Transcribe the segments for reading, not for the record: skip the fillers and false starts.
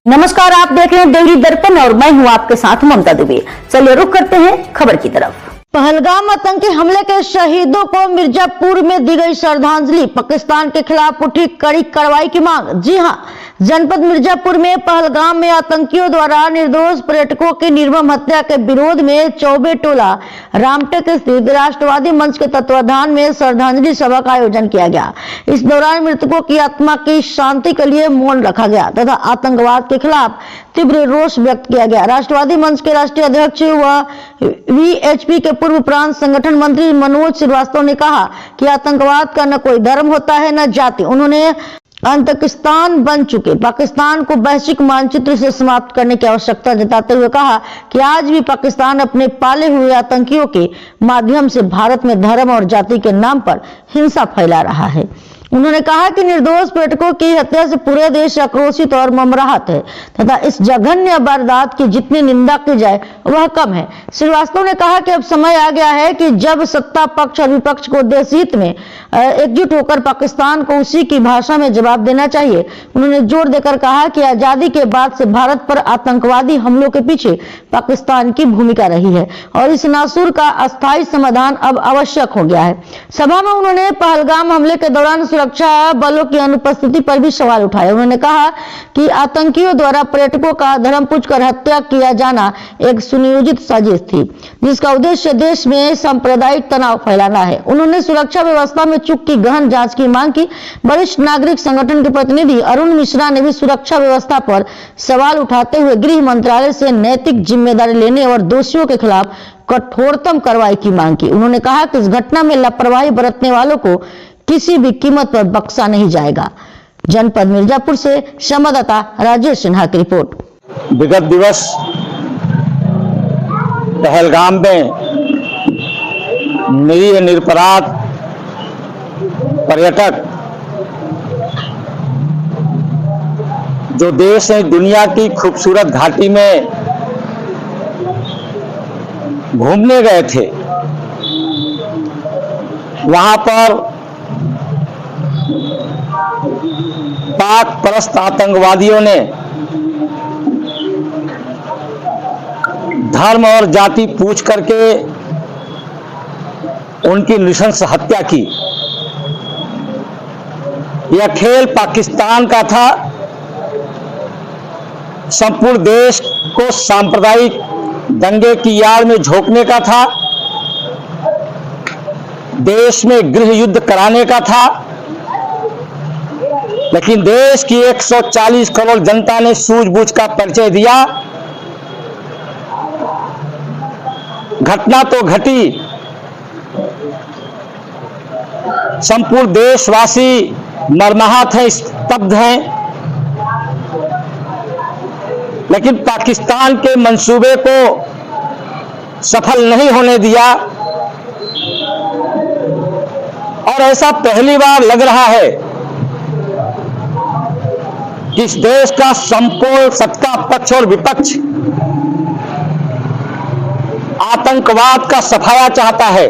नमस्कार, आप देख रहे हैं डेली दर्पण और मैं हूं आपके साथ ममता दुबे। चलिए रुक करते हैं खबर की तरफ। पहलगाम आतंकी हमले के शहीदों को मिर्जापुर में दी गई श्रद्धांजलि, पाकिस्तान के खिलाफ उठी कड़ी कार्रवाई की मांग। जी हां, जनपद मिर्जापुर में पहलगाम में आतंकियों द्वारा निर्दोष पर्यटकों की निर्मम हत्या के विरोध में चौबे टोला रामटेक स्थित राष्ट्रवादी मंच के तत्वाधान में श्रद्धांजलि सभा का आयोजन किया गया। इस दौरान मृतकों की आत्मा की शांति के लिए मौन रखा गया तथा आतंकवाद के खिलाफ तीव्र रोष व्यक्त किया गया। राष्ट्रवादी मंच के राष्ट्रीय अध्यक्ष व वीएचपी के पूर्व प्रांत संगठन मंत्री मनोज श्रीवास्तव ने कहा कि आतंकवाद का न कोई धर्म होता है न जाति। उन्होंने आतंकिस्तान बन चुके पाकिस्तान को वैश्विक मानचित्र से समाप्त करने की आवश्यकता जताते हुए कहा कि आज भी पाकिस्तान अपने पाले हुए आतंकियों के माध्यम से भारत में धर्म और जाति के नाम पर हिंसा फैला रहा है। उन्होंने कहा कि निर्दोष पर्यटकों की हत्या से पूरे देश आक्रोशित और ममराहत है तथा इस जघन्य वारदात की जितनी निंदा की जाए वह कम है। श्रीवास्तव ने कहा कि अब समय आ गया है कि जब सत्ता पक्ष और विपक्ष को देश हित में एकजुट होकर पाकिस्तान को उसी की भाषा में जवाब देना चाहिए। उन्होंने जोर देकर कहा कि आजादी के बाद से भारत पर आतंकवादी हमलों के पीछे पाकिस्तान की भूमिका रही है और इस नासूर का अस्थायी समाधान अब आवश्यक हो गया है। सभा में उन्होंने पहलगाम हमले के दौरान सुरक्षा बलों की अनुपस्थिति पर भी सवाल उठाया। उन्होंने कहा कि आतंकियों द्वारा पर्यटकों का धर्म पूछकर हत्या किया जाना एक सुनियोजित साजिश थी जिसका उद्देश्य देश में सांप्रदायिक तनाव फैलाना है। उन्होंने सुरक्षा व्यवस्था में चूक की गहन जांच की मांग की। वरिष्ठ नागरिक संगठन के प्रतिनिधि अरुण मिश्रा ने भी सुरक्षा व्यवस्था पर सवाल उठाते हुए गृह मंत्रालय से नैतिक जिम्मेदारी लेने और दोषियों के खिलाफ कठोरतम कार्रवाई की मांग की। उन्होंने कहा कि इस घटना में लापरवाही बरतने वालों को किसी भी कीमत पर बख्शा नहीं जाएगा। जनपद मिर्जापुर से संवाददाता राजेश सिन्हा की रिपोर्ट। विगत दिवस पहलगाम में निरीह निरपराध पर्यटक जो देश ने दुनिया की खूबसूरत घाटी में घूमने गए थे, वहां पर पाक परस्त आतंकवादियों ने धर्म और जाति पूछ करके उनकी नृशंस हत्या की। यह खेल पाकिस्तान का था, संपूर्ण देश को सांप्रदायिक दंगे की आड़ में झोंकने का था, देश में गृह युद्ध कराने का था। लेकिन देश की 140 करोड़ जनता ने सूझबूझ का परिचय दिया। घटना तो घटी, संपूर्ण देशवासी मर्माहत हैं, स्तब्ध हैं, लेकिन पाकिस्तान के मंसूबे को सफल नहीं होने दिया। और ऐसा पहली बार लग रहा है कि इस देश का संपूर्ण सत्ता पक्ष और विपक्ष आतंकवाद का सफाया चाहता है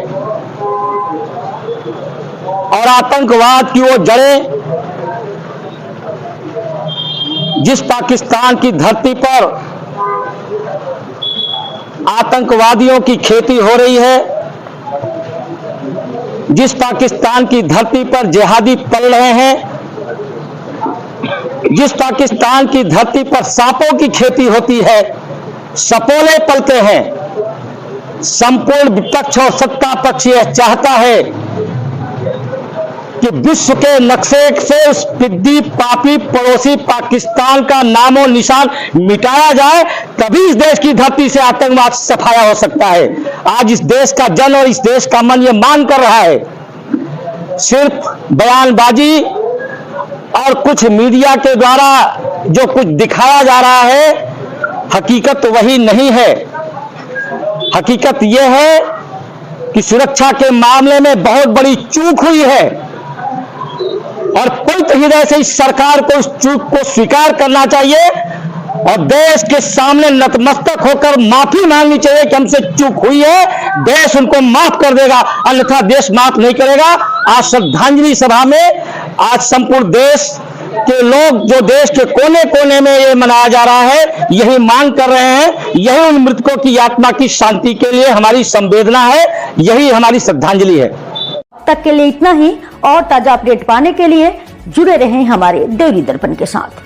और आतंकवाद की वो जड़ें जिस पाकिस्तान की धरती पर आतंकवादियों की खेती हो रही है, जिस पाकिस्तान की धरती पर जिहादी पल रहे हैं, जिस पाकिस्तान की धरती पर सांपों की खेती होती है, सपोले पलते हैं, संपूर्ण विपक्ष और सत्ता पक्ष यह चाहता है कि विश्व के नक्शे से उस पिद्दी पापी पड़ोसी पाकिस्तान का नामो निशान मिटाया जाए, तभी इस देश की धरती से आतंकवाद सफाया हो सकता है। आज इस देश का जन और इस देश का मन यह मांग कर रहा है। सिर्फ बयानबाजी और कुछ मीडिया के द्वारा जो कुछ दिखाया जा रहा है, हकीकत तो वही नहीं है। हकीकत यह है कि सुरक्षा के मामले में बहुत बड़ी चूक हुई है और पूर्ण हृदय से इस सरकार को इस चूक को स्वीकार करना चाहिए और देश के सामने नतमस्तक होकर माफी मांगनी चाहिए कि हमसे चूक हुई है। देश उनको माफ कर देगा, अन्यथा देश माफ नहीं करेगा। आज श्रद्धांजलि सभा में आज संपूर्ण देश के लोग जो देश के कोने कोने में ये मनाया जा रहा है, यही मांग कर रहे हैं। यही उन मृतकों की आत्मा की शांति के लिए हमारी संवेदना है, यही हमारी श्रद्धांजलि है। अब तक के लिए इतना ही। और ताजा अपडेट पाने के लिए जुड़े रहें हमारे देवरी दर्पण के साथ।